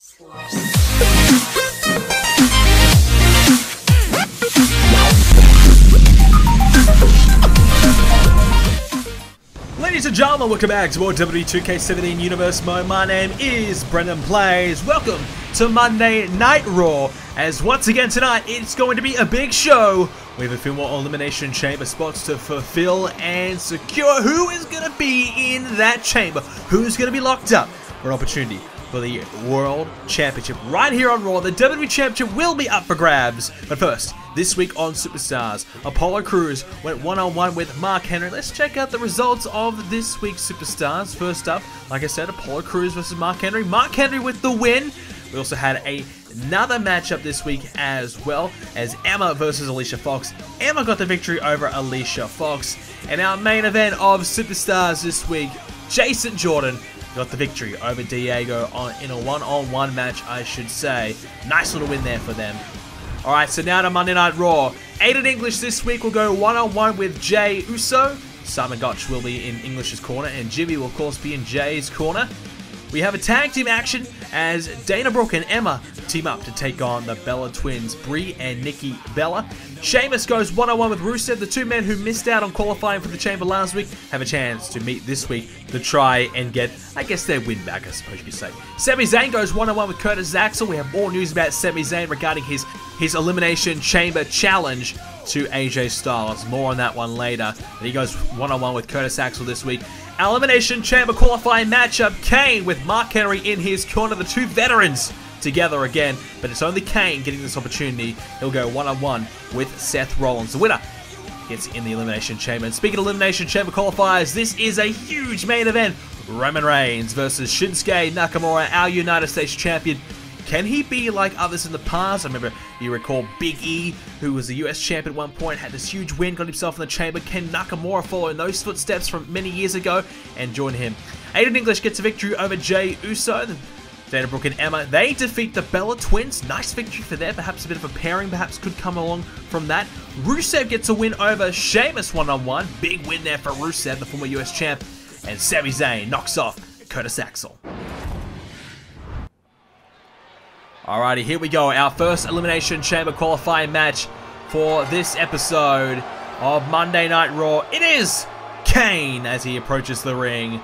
Ladies and gentlemen, welcome back to more WWE 2k17 Universe Mode. My name is BrendenPlayz. Welcome to Monday Night Raw, as once again tonight it's going to be a big show. We have a few more Elimination Chamber spots to fulfill and secure. Who is going to be in that chamber? Who's going to be locked up for an opportunity for the World Championship right here on Raw? The WWE Championship will be up for grabs. But first, this week on Superstars, Apollo Crews went one-on-one with Mark Henry. Let's check out the results of this week's Superstars. First up, like I said, Apollo Crews versus Mark Henry. Mark Henry with the win. We also had another matchup this week as well, as Emma versus Alicia Fox. Emma got the victory over Alicia Fox. And our main event of Superstars this week, Jason Jordan got the victory over Diego in a one-on-one match, I should say. Nice little win there for them. Alright, so now to Monday Night Raw. Aiden English this week will go one-on-one with Jay Uso. Simon Gotch will be in English's corner, and Jimmy will of course be in Jay's corner. We have a tag team action as Dana Brooke and Emma team up to take on the Bella twins, Brie and Nikki Bella. Sheamus goes one-on-one with Rusev. The two men who missed out on qualifying for the Chamber last week have a chance to meet this week to try and get, I guess, their win back, I suppose you could say. Sami Zayn goes one-on-one with Curtis Axel. We have more news about Sami Zayn regarding his Elimination Chamber challenge to AJ Styles. More on that one later. But he goes one-on-one with Curtis Axel this week. Elimination Chamber qualifying matchup, Kane with Mark Henry in his corner. The two veterans together again, but it's only Kane getting this opportunity. He'll go one-on-one with Seth Rollins. The winner gets in the Elimination Chamber. And speaking of Elimination Chamber qualifiers, this is a huge main event. Roman Reigns versus Shinsuke Nakamura, our United States Champion. Can he be like others in the past? I remember, you recall Big E, who was the US champion at one point, had this huge win, got himself in the chamber. Can Nakamura follow in those footsteps from many years ago and join him? Aiden English gets a victory over Jay Uso. Dana Brooke and Emma, they defeat the Bella twins. Nice victory for them. Perhaps a bit of a pairing perhaps could come along from that. Rusev gets a win over Sheamus one-on-one. Big win there for Rusev, the former US champ. And Sami Zayn knocks off Curtis Axel. Alrighty, here we go. Our first Elimination Chamber qualifying match for this episode of Monday Night Raw. It is Kane as he approaches the ring.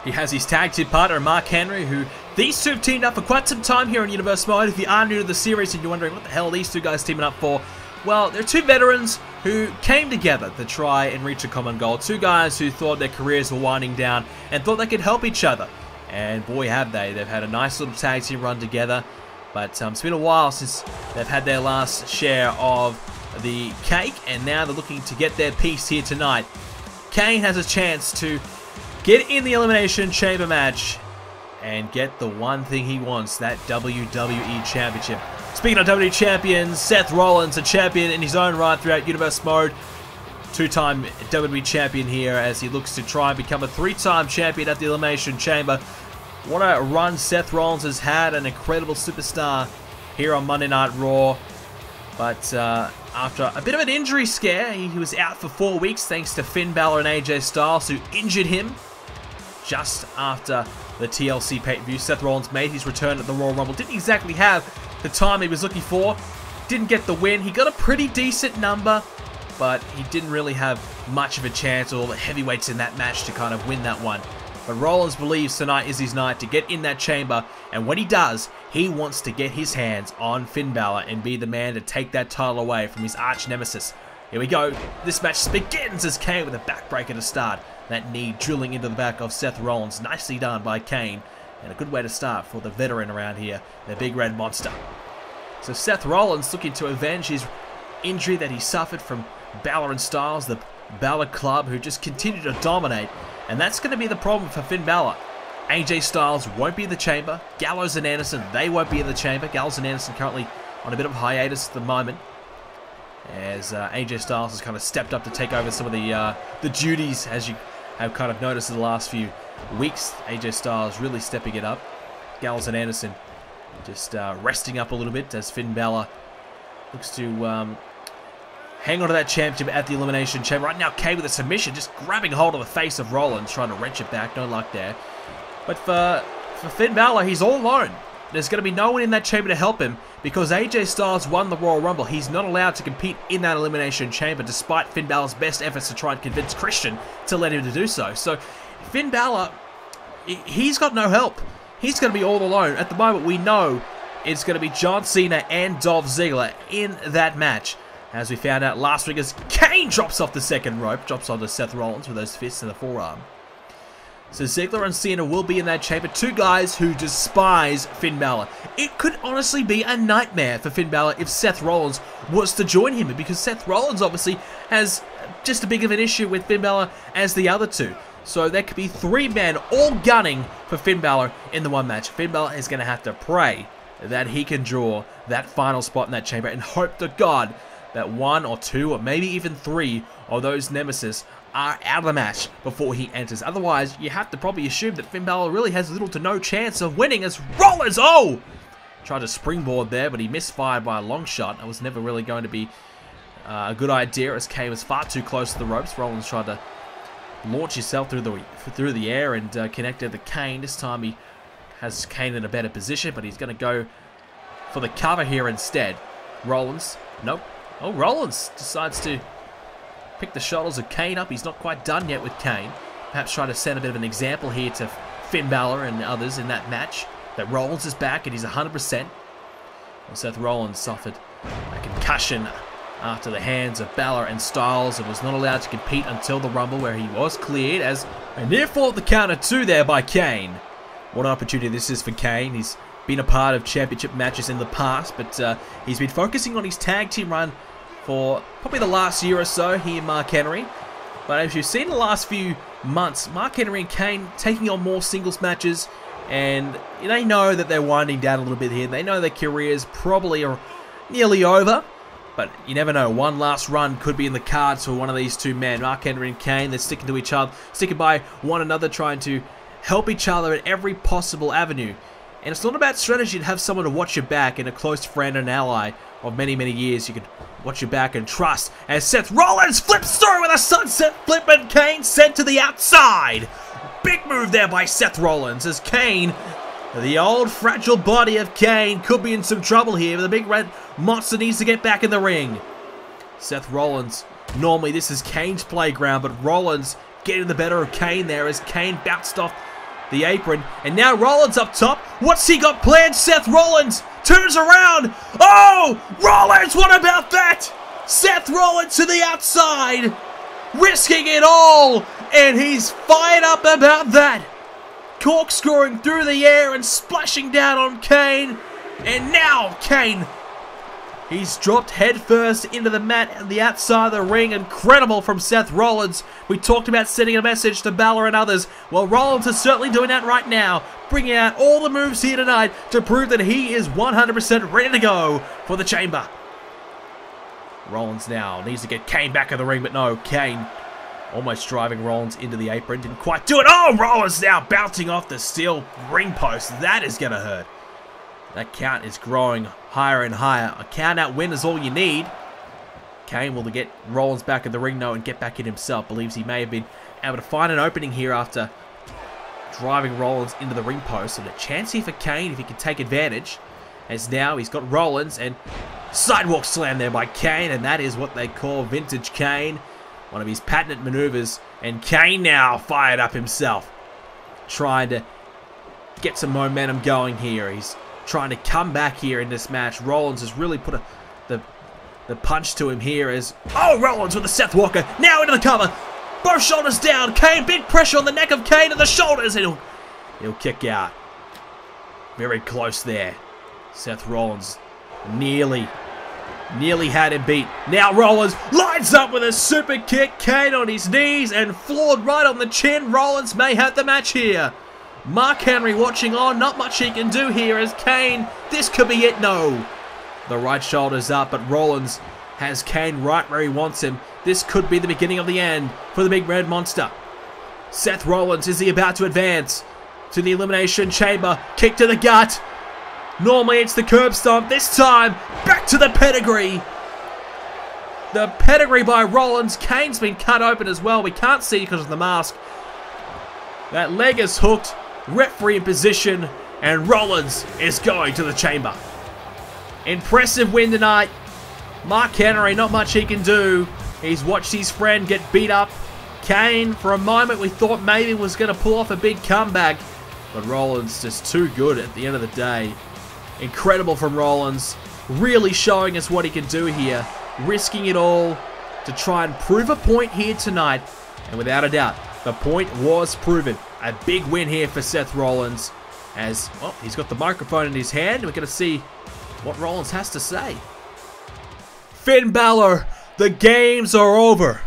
He has his tag team partner, Mark Henry, who these two have teamed up for quite some time here in Universe Mode. If you are new to the series and you're wondering what the hell are these two guys teaming up for, well, they're two veterans who came together to try and reach a common goal. Two guys who thought their careers were winding down and thought they could help each other. And boy, have they. They've had a nice little tag team run together. But it's been a while since they've had their last share of the cake, and now they're looking to get their piece here tonight. Kane has a chance to get in the Elimination Chamber match and get the one thing he wants, that WWE Championship. Speaking of WWE Champions, Seth Rollins, a champion in his own right throughout Universe Mode. Two-time WWE Champion here as he looks to try and become a three-time champion at the Elimination Chamber. What a run Seth Rollins has had, an incredible superstar here on Monday Night Raw. But after a bit of an injury scare, he was out for 4 weeks thanks to Finn Balor and AJ Styles, who injured him just after the TLC pay-per-view. Seth Rollins made his return at the Royal Rumble. Didn't exactly have the time he was looking for. Didn't get the win. He got a pretty decent number, but he didn't really have much of a chance, or the heavyweights in that match, to kind of win that one. But Rollins believes tonight is his night to get in that chamber, and when he does, he wants to get his hands on Finn Balor and be the man to take that title away from his arch nemesis. Here we go. This match begins as Kane with a backbreaker to start. That knee drilling into the back of Seth Rollins. Nicely done by Kane, and a good way to start for the veteran around here, the Big Red Monster. So Seth Rollins looking to avenge his injury that he suffered from Balor and Styles, the Balor Club, who just continue to dominate. And that's going to be the problem for Finn Balor. AJ Styles won't be in the chamber. Gallows and Anderson, they won't be in the chamber. Gallows and Anderson currently on a bit of hiatus at the moment, as AJ Styles has kind of stepped up to take over some of the duties, as you have kind of noticed in the last few weeks. AJ Styles really stepping it up. Gallows and Anderson just resting up a little bit as Finn Balor looks to hang on to that championship at the Elimination Chamber. Right now, Kane with a submission, just grabbing hold of the face of Rollins, trying to wrench it back. No luck there. But for Finn Balor, he's all alone. there's going to be no one in that chamber to help him because AJ Styles won the Royal Rumble. He's not allowed to compete in that Elimination Chamber despite Finn Balor's best efforts to try and convince Christian to let him to do so. So Finn Balor, he's got no help. He's going to be all alone. At the moment, we know it's going to be John Cena and Dolph Ziggler in that match. As we found out last week as Kane drops off the second rope, drops onto Seth Rollins with those fists in the forearm. So Ziggler and Cena will be in that chamber. Two guys who despise Finn Balor. It could honestly be a nightmare for Finn Balor if Seth Rollins was to join him, because Seth Rollins obviously has just as big of an issue with Finn Balor as the other two. So there could be three men all gunning for Finn Balor in the one match. Finn Balor is going to have to pray that he can draw that final spot in that chamber and hope to God that one or two or maybe even three of those nemesis are out of the match before he enters. Otherwise, you have to probably assume that Finn Balor really has little to no chance of winning as Rollins, tried to springboard there, but he misfired by a long shot. That was never really going to be a good idea as Kane was far too close to the ropes. Rollins tried to launch himself through the air and connected the Kane. This time he has Kane in a better position, but he's going to go for the cover here instead. Rollins, nope. Oh, Rollins decides to pick the shoulders of Kane up. He's not quite done yet with Kane. Perhaps try to set a bit of an example here to Finn Balor and others in that match. That Rollins is back and he's 100%. Well, Seth Rollins suffered a concussion after the hands of Balor and Styles and was not allowed to compete until the Rumble, where he was cleared as a near fall at the counter two there by Kane. What an opportunity this is for Kane. He's been a part of championship matches in the past, but he's been focusing on his tag team run for probably the last year or so, he and Mark Henry. But as you've seen in the last few months, Mark Henry and Kane taking on more singles matches, and they know that they're winding down a little bit here. They know their careers probably are nearly over, but you never know. One last run could be in the cards for one of these two men. Mark Henry and Kane, they're sticking to each other, sticking by one another, trying to help each other at every possible avenue. And it's not about strategy to have someone to watch your back and a close friend and ally of many, many years. You can watch your back and trust as Seth Rollins flips through with a sunset flip and Kane sent to the outside. Big move there by Seth Rollins as Kane, the old fragile body of Kane, could be in some trouble here. The big red monster needs to get back in the ring. Seth Rollins, normally this is Kane's playground, but Rollins getting the better of Kane there as Kane bounced off the apron, and now Rollins up top. What's he got planned? Seth Rollins turns around. Oh, Rollins, what about that? Seth Rollins to the outside, risking it all, and he's fired up about that. Corkscrewing through the air and splashing down on Kane, and now Kane, he's dropped headfirst into the mat at the outside of the ring. Incredible from Seth Rollins. We talked about sending a message to Balor and others. Well, Rollins is certainly doing that right now, bringing out all the moves here tonight to prove that he is 100% ready to go for the chamber. Rollins now needs to get Kane back in the ring, but no, Kane almost driving Rollins into the apron. Didn't quite do it. Oh, Rollins now bouncing off the steel ring post. That is going to hurt. That count is growing higher and higher. A count out win is all you need. Kane will get Rollins back in the ring now and get back in himself. Believes he may have been able to find an opening here after driving Rollins into the ring post. And a chance here for Kane if he can take advantage. As now he's got Rollins and sidewalk slam there by Kane. And that is what they call vintage Kane. One of his patented maneuvers. And Kane now fired up himself, trying to get some momentum going here. He's trying to come back here in this match. Rollins has really put the punch to him here as... Oh, Rollins with the Seth Walker. Now into the cover. Both shoulders down. Kane, big pressure on the neck of Kane and the shoulders. And he'll kick out. Very close there. Seth Rollins nearly had him beat. Now Rollins lines up with a super kick. Kane on his knees and floored right on the chin. Rollins may have the match here. Mark Henry watching on. Not much he can do here as Kane. This could be it. No. The right shoulder's up, but Rollins has Kane right where he wants him. This could be the beginning of the end for the big red monster. Seth Rollins, is he about to advance to the Elimination Chamber? Kick to the gut. Normally it's the curb stomp. This time, back to the pedigree. The pedigree by Rollins. Kane's been cut open as well. We can't see because of the mask. That leg is hooked. Referee in position. And Rollins is going to the chamber. Impressive win tonight. Mark Henry, not much he can do. He's watched his friend get beat up. Kane, for a moment we thought maybe was going to pull off a big comeback. But Rollins just too good at the end of the day. Incredible from Rollins. Really showing us what he can do here. Risking it all to try and prove a point here tonight. And without a doubt, the point was proven. A big win here for Seth Rollins. As, well, he's got the microphone in his hand. We're going to see what Rollins has to say. Finn Balor, the games are over.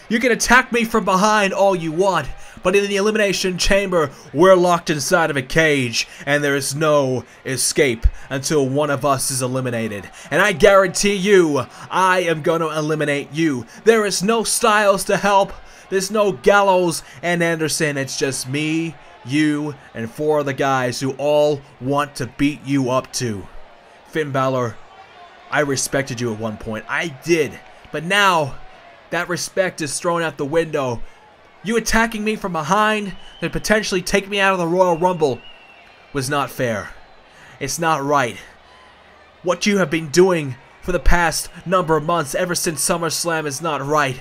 You can attack me from behind all you want, but in the Elimination Chamber, we're locked inside of a cage, and there is no escape until one of us is eliminated. And I guarantee you, I am going to eliminate you. There is no Styles to help. There's no Gallows and Anderson. It's just me, you, and 4 other guys who all want to beat you up too. Finn Balor, I respected you at one point. I did. But now, that respect is thrown out the window. You attacking me from behind and potentially take me out of the Royal Rumble was not fair. It's not right. What you have been doing for the past number of months, ever since SummerSlam, is not right.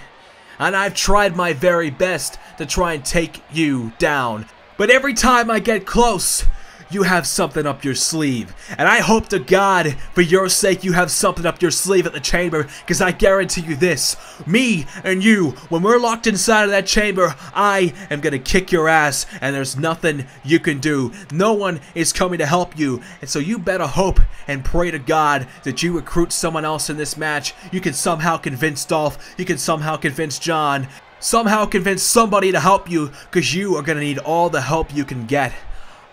And I've tried my very best to try and take you down. But every time I get close, you have something up your sleeve. And I hope to God, for your sake, you have something up your sleeve at the chamber, because I guarantee you this. Me and you, when we're locked inside of that chamber, I am going to kick your ass, and there's nothing you can do. No one is coming to help you. And so you better hope and pray to God that you recruit someone else in this match. You can somehow convince Dolph. You can somehow convince John. Somehow convince somebody to help you, because you are going to need all the help you can get.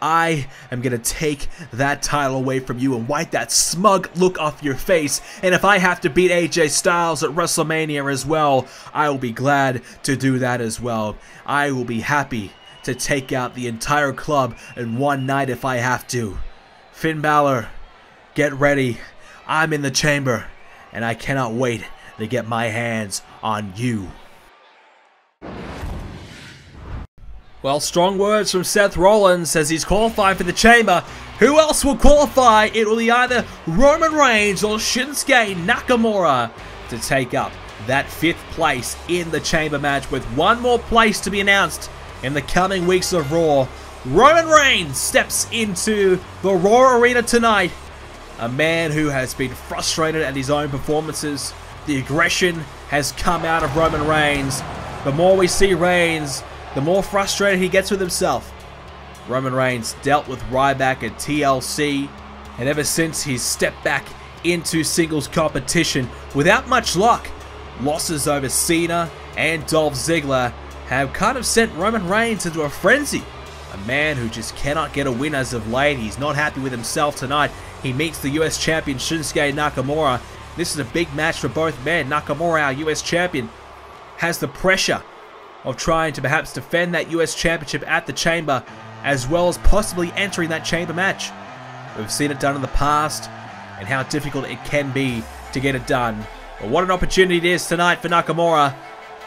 I am going to take that title away from you and wipe that smug look off your face. And if I have to beat AJ Styles at WrestleMania as well, I will be glad to do that as well. I will be happy to take out the entire club in one night if I have to. Finn Balor, get ready. I'm in the chamber, and I cannot wait to get my hands on you. Well, strong words from Seth Rollins as he's qualified for the chamber. Who else will qualify? It will be either Roman Reigns or Shinsuke Nakamura to take up that 5th place in the chamber match, with one more place to be announced in the coming weeks of Raw. Roman Reigns steps into the Raw arena tonight. A man who has been frustrated at his own performances. The aggression has come out of Roman Reigns. The more we see Reigns, the more frustrated he gets with himself. Roman Reigns dealt with Ryback at TLC, and ever since he's stepped back into singles competition without much luck, losses over Cena and Dolph Ziggler have kind of sent Roman Reigns into a frenzy. A man who just cannot get a win as of late. He's not happy with himself tonight. He meets the US Champion Shinsuke Nakamura. This is a big match for both men. Nakamura, our US Champion, has the pressure of trying to perhaps defend that US Championship at the chamber, as well as possibly entering that chamber match. We've seen it done in the past, and how difficult it can be to get it done. But what an opportunity it is tonight for Nakamura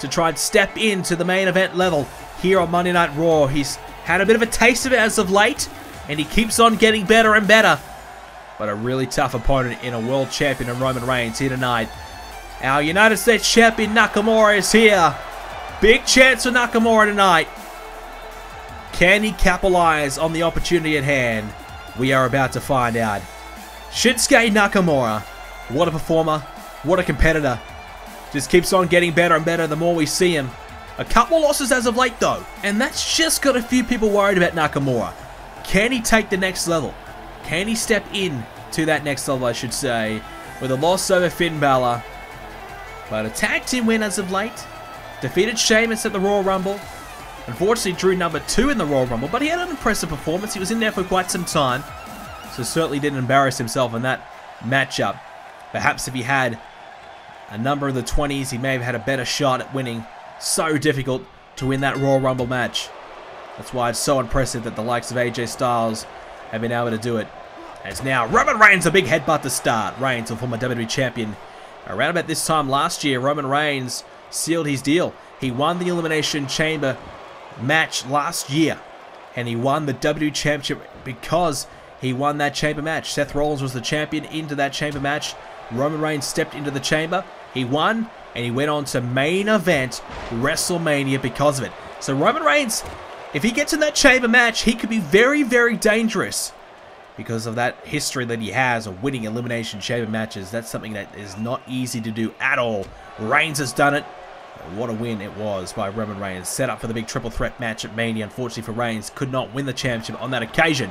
to try and step into the main event level here on Monday Night Raw. He's had a bit of a taste of it as of late, and he keeps on getting better and better. But a really tough opponent in a world champion in Roman Reigns here tonight. Our United States Champion Nakamura is here. Big chance for Nakamura tonight. Can he capitalize on the opportunity at hand? We are about to find out. Shinsuke Nakamura, what a performer, what a competitor. Just keeps on getting better and better the more we see him. A couple losses as of late though, and that's just got a few people worried about Nakamura. Can he take the next level? Can he step in to that next level, I should say, with a loss over Finn Balor? But a tag team win as of late. Defeated Sheamus at the Royal Rumble. Unfortunately drew number 2 in the Royal Rumble, but he had an impressive performance. He was in there for quite some time, so certainly didn't embarrass himself in that matchup. Perhaps if he had a number of the 20s, he may have had a better shot at winning. So difficult to win that Royal Rumble match. That's why it's so impressive that the likes of AJ Styles have been able to do it. As now, Roman Reigns, a big headbutt to start. Reigns, a former WWE Champion. Around about this time last year, Roman Reigns sealed his deal. He won the Elimination Chamber match last year and he won the WWE Championship because he won that chamber match. Seth Rollins was the champion into that chamber match. Roman Reigns stepped into the chamber. He won, and he went on to main event WrestleMania because of it. So Roman Reigns, if he gets in that chamber match, he could be very, very dangerous because of that history that he has of winning Elimination Chamber matches. That's something that is not easy to do at all. Reigns has done it. What a win it was by Roman Reigns. Set up for the big triple threat match at Mania. Unfortunately for Reigns, could not win the championship on that occasion.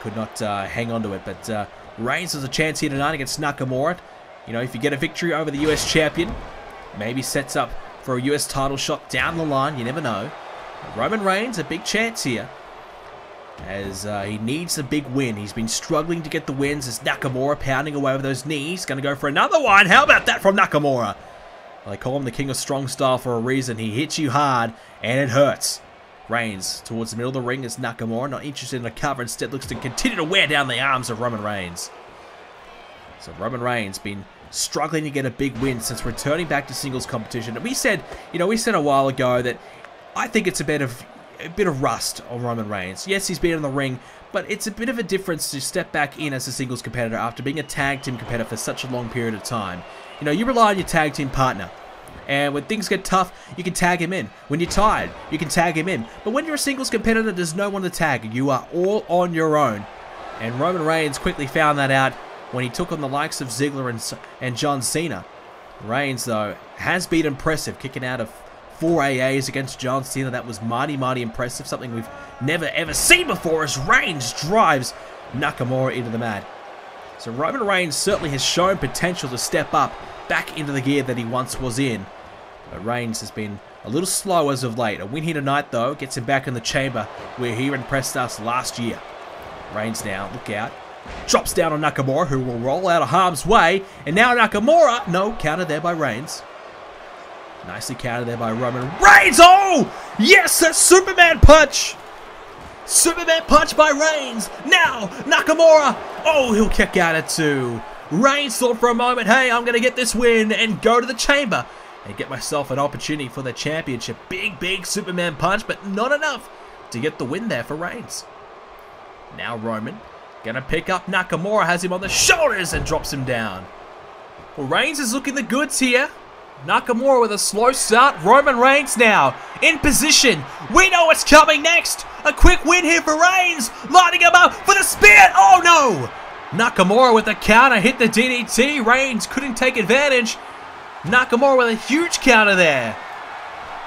Could not hang on to it, but Reigns has a chance here tonight against Nakamura. You know, if you get a victory over the US champion, maybe sets up for a US title shot down the line. You never know. Roman Reigns, a big chance here, as he needs a big win. He's been struggling to get the wins as Nakamura pounding away with those knees. Going to go for another one. How about that from Nakamura? Well, they call him the King of Strong Style for a reason. He hits you hard, and it hurts. Reigns towards the middle of the ring as Nakamura, not interested in a cover, instead looks to continue to wear down the arms of Roman Reigns. So Roman Reigns been struggling to get a big win since returning back to singles competition. And we said, we said a while ago that I think it's a bit of rust on Roman Reigns. Yes, he's been in the ring, but it's a bit of a difference to step back in as a singles competitor after being a tag team competitor for such a long period of time. You know, you rely on your tag team partner. And when things get tough, you can tag him in. When you're tired, you can tag him in. But when you're a singles competitor, there's no one to tag. You are all on your own. And Roman Reigns quickly found that out when he took on the likes of Ziggler and John Cena. Reigns, though, has been impressive, kicking out of 4 AAs against John Cena. That was mighty, mighty impressive. Something we've never, ever seen before as Reigns drives Nakamura into the mat. So Roman Reigns certainly has shown potential to step up back into the gear that he once was in. But Reigns has been a little slow as of late. A win here tonight, though, gets him back in the chamber where he impressed us last year. Reigns now, look out. Drops down on Nakamura, who will roll out of harm's way. And now Nakamura, no, counter there by Reigns. Nicely countered there by Roman Reigns. Oh, yes, a Superman punch. Superman punch by Reigns. Now, Nakamura. Oh, he'll kick out at 2. Reigns thought for a moment, hey, I'm going to get this win and go to the chamber and get myself an opportunity for the championship. Big, big Superman punch, but not enough to get the win there for Reigns. Now Roman going to pick up Nakamura, has him on the shoulders and drops him down. Well, Reigns is looking the goods here. Nakamura with a slow start. Roman Reigns now in position. We know what's coming next. A quick win here for Reigns. Lining him up for the spear. Oh no! Nakamura with the counter, hit the DDT. Reigns couldn't take advantage. Nakamura with a huge counter there.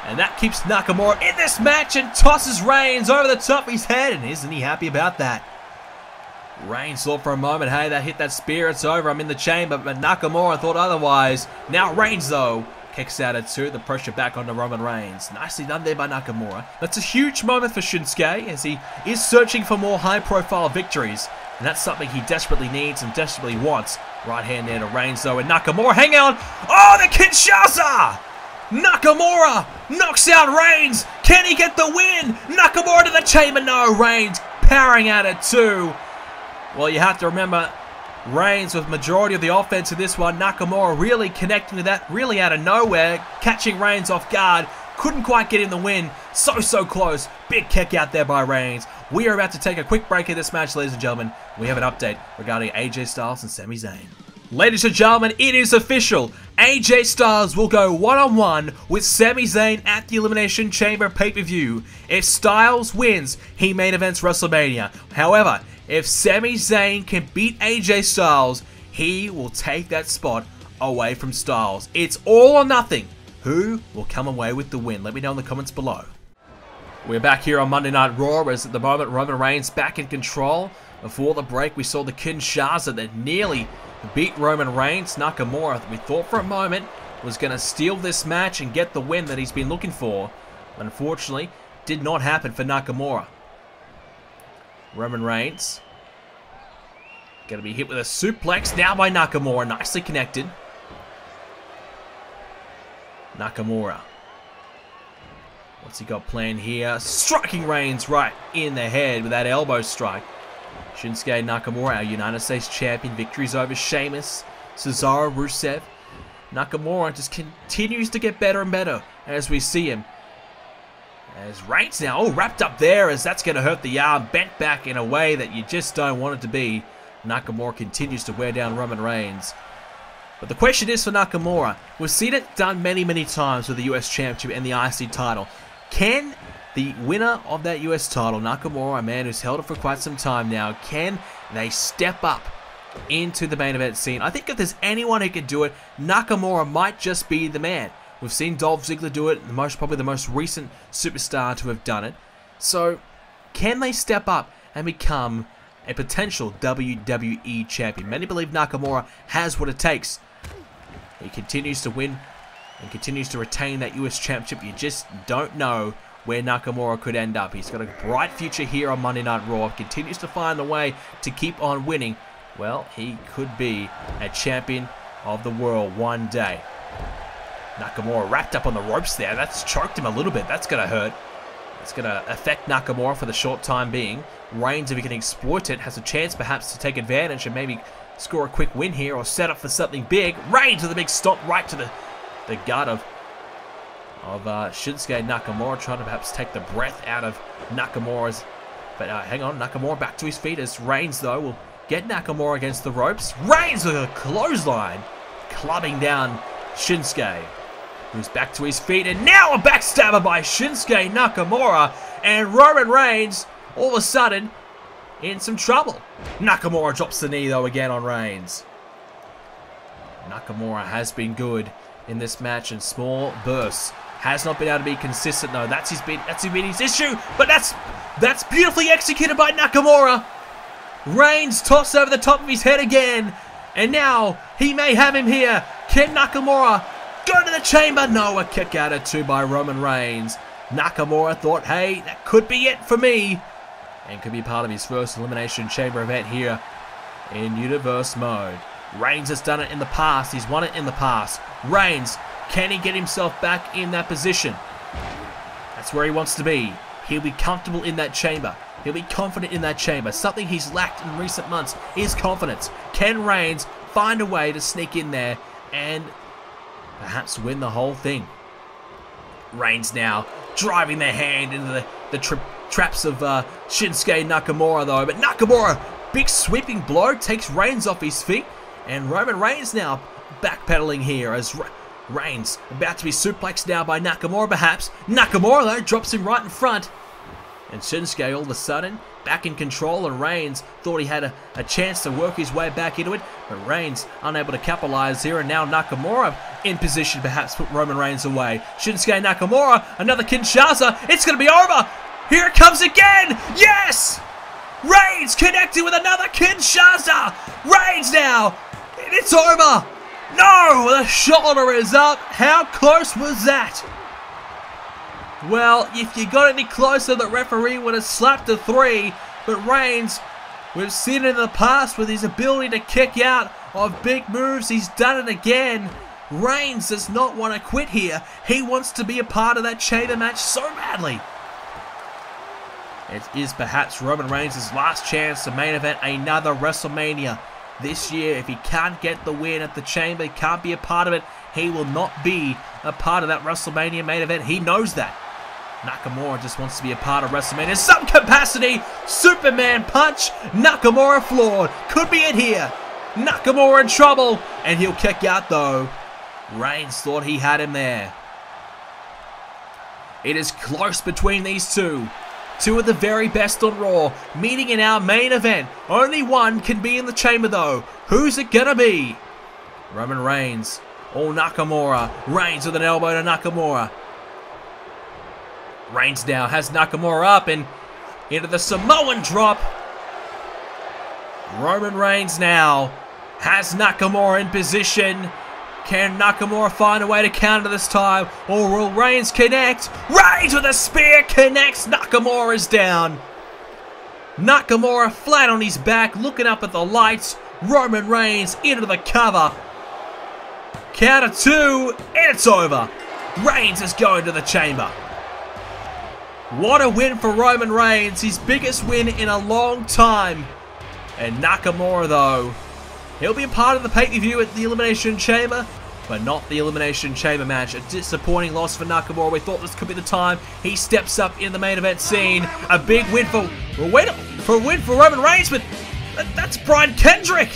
And that keeps Nakamura in this match and tosses Reigns over the top of his head. And isn't he happy about that? Reigns thought for a moment, hey, that hit that spear, it's over, I'm in the chamber. But Nakamura thought otherwise. Now Reigns, though, kicks out at 2. The pressure back onto Roman Reigns. Nicely done there by Nakamura. That's a huge moment for Shinsuke as he is searching for more high-profile victories. And that's something he desperately needs and desperately wants. Right hand there to Reigns, though, and Nakamura, hang on. Oh, the Kinshasa! Nakamura knocks out Reigns. Can he get the win? Nakamura to the chamber. No, Reigns powering out at 2. Well, you have to remember, Reigns with majority of the offense in this one. Nakamura really connecting to that, really out of nowhere, catching Reigns off guard. Couldn't quite get in the win. So close. Big kick out there by Reigns. We are about to take a quick break in this match, ladies and gentlemen. We have an update regarding AJ Styles and Sami Zayn. Ladies and gentlemen, it is official. AJ Styles will go one-on-one with Sami Zayn at the Elimination Chamber pay-per-view. If Styles wins, he main events WrestleMania. However, if Sami Zayn can beat AJ Styles, he will take that spot away from Styles. It's all or nothing. Who will come away with the win? Let me know in the comments below. We're back here on Monday Night Raw, as at the moment Roman Reigns back in control. Before the break, we saw the Kinshasa that nearly beat Roman Reigns. Nakamura, we thought for a moment, was going to steal this match and get the win that he's been looking for. Unfortunately, did not happen for Nakamura. Roman Reigns going to be hit with a suplex now by Nakamura. Nicely connected. Nakamura. What's he got planned here? Striking Reigns right in the head with that elbow strike. Shinsuke Nakamura, our United States Champion. Victories over Sheamus, Cesaro, Rusev. Nakamura just continues to get better and better as we see him. As Reigns now, wrapped up there, as that's going to hurt the arm, bent back in a way that you just don't want it to be. Nakamura continues to wear down Roman Reigns. But the question is for Nakamura, we've seen it done many, many times with the US Championship and the IC title. Can the winner of that US title, Nakamura, a man who's held it for quite some time now, can they step up into the main event scene? I think if there's anyone who can do it, Nakamura might just be the man. We've seen Dolph Ziggler do it, probably the most recent superstar to have done it. So, can they step up and become a potential WWE champion? Many believe Nakamura has what it takes. He continues to win and continues to retain that US Championship. You just don't know where Nakamura could end up. He's got a bright future here on Monday Night Raw. Continues to find a way to keep on winning. Well, he could be a champion of the world one day. Nakamura wrapped up on the ropes there. That's choked him a little bit. That's going to hurt. It's going to affect Nakamura for the short time being. Reigns, if he can exploit it, has a chance perhaps to take advantage and maybe score a quick win here or set up for something big. Reigns with a big stomp right to the gut of Shinsuke Nakamura, trying to perhaps take the breath out of Nakamura's. But hang on, Nakamura back to his feet as Reigns, though, will get Nakamura against the ropes. Reigns with a clothesline, clubbing down Shinsuke, who's back to his feet, and now a backstabber by Shinsuke Nakamura, and Roman Reigns, all of a sudden, in some trouble. Nakamura drops the knee, though, again on Reigns. Nakamura has been good in this match in small bursts. Has not been able to be consistent, though. That's been his issue, but that's beautifully executed by Nakamura. Reigns tossed over the top of his head again, and now he may have him here. Can Nakamura go to the chamber? No, a kick out at 2 by Roman Reigns. Nakamura thought, hey, that could be it for me, and could be part of his first Elimination Chamber event here in Universe mode. Reigns has done it in the past. He's won it in the past. Reigns, can he get himself back in that position? That's where he wants to be. He'll be comfortable in that chamber. He'll be confident in that chamber. Something he's lacked in recent months is confidence. Can Reigns find a way to sneak in there and perhaps win the whole thing? Reigns now driving their hand into the traps of Shinsuke Nakamura, though. But Nakamura, big sweeping blow, takes Reigns off his feet. And Roman Reigns now backpedaling here as Reigns about to be suplexed now by Nakamura, perhaps. Nakamura, though, drops him right in front. And Shinsuke all of a sudden back in control, and Reigns thought he had a chance to work his way back into it, but Reigns unable to capitalize here, and now Nakamura in position perhaps put Roman Reigns away. Shinsuke Nakamura, another Kinshasa, it's going to be over! Here it comes again! Yes! Reigns connected with another Kinshasa! Reigns now! It's over! No! The shoulder is up! How close was that? Well, if you got any closer, the referee would have slapped a 3. But Reigns, we've seen it in the past with his ability to kick out of big moves. He's done it again. Reigns does not want to quit here. He wants to be a part of that chamber match so badly. It is perhaps Roman Reigns' last chance to main event another WrestleMania this year. If he can't get the win at the chamber, he can't be a part of it, he will not be a part of that WrestleMania main event. He knows that. Nakamura just wants to be a part of WrestleMania in some capacity. Superman punch. Nakamura floored. Could be it here. Nakamura in trouble. And he'll kick out, though. Reigns thought he had him there. It is close between these two. Two of the very best on Raw, meeting in our main event. Only one can be in the chamber, though. Who's it gonna be? Roman Reigns or Nakamura? Reigns with an elbow to Nakamura. Reigns now has Nakamura up and into the Samoan drop. Roman Reigns now has Nakamura in position. Can Nakamura find a way to counter this time, or will Reigns connect? Reigns with a spear connects. Nakamura is down. Nakamura flat on his back, looking up at the lights. Roman Reigns into the cover. Count of 2, and it's over. Reigns is going to the chamber. What a win for Roman Reigns, his biggest win in a long time. And Nakamura, though, he'll be a part of the pay-per-view at the Elimination Chamber. but not the Elimination Chamber match. A disappointing loss for Nakamura. We thought this could be the time he steps up in the main event scene. A big win for Roman Reigns, but that's Brian Kendrick.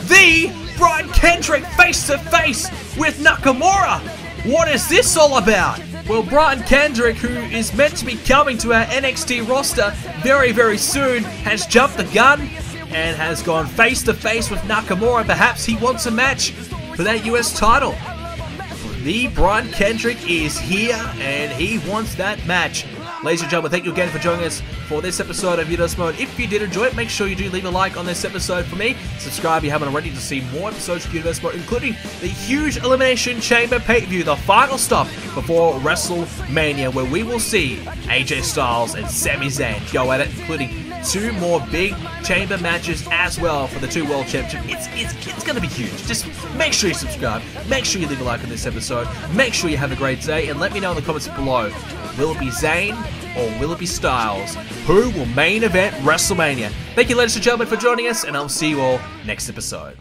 The Brian Kendrick face to face with Nakamura. What is this all about? Well, Brian Kendrick, who is meant to be coming to our NXT roster very, very soon, has jumped the gun and has gone face to face with Nakamura. Perhaps he wants a match for that US title. The Brian Kendrick is here and he wants that match. Ladies and gentlemen, thank you again for joining us for this episode of Universe Mode. If you did enjoy it, make sure you do leave a like on this episode for me. Subscribe if you haven't already to see more episodes of Universe Mode, including the huge Elimination Chamber pay-per-view, the final stop before WrestleMania, where we will see AJ Styles and Sami Zayn go at it, including 2 more big chamber matches as well for the 2 World Championships. It's going to be huge. Just make sure you subscribe. Make sure you leave a like on this episode. Make sure you have a great day, and let me know in the comments below. Will it be Zayn or will it be Styles? Who will main event WrestleMania? Thank you, ladies and gentlemen, for joining us, and I'll see you all next episode.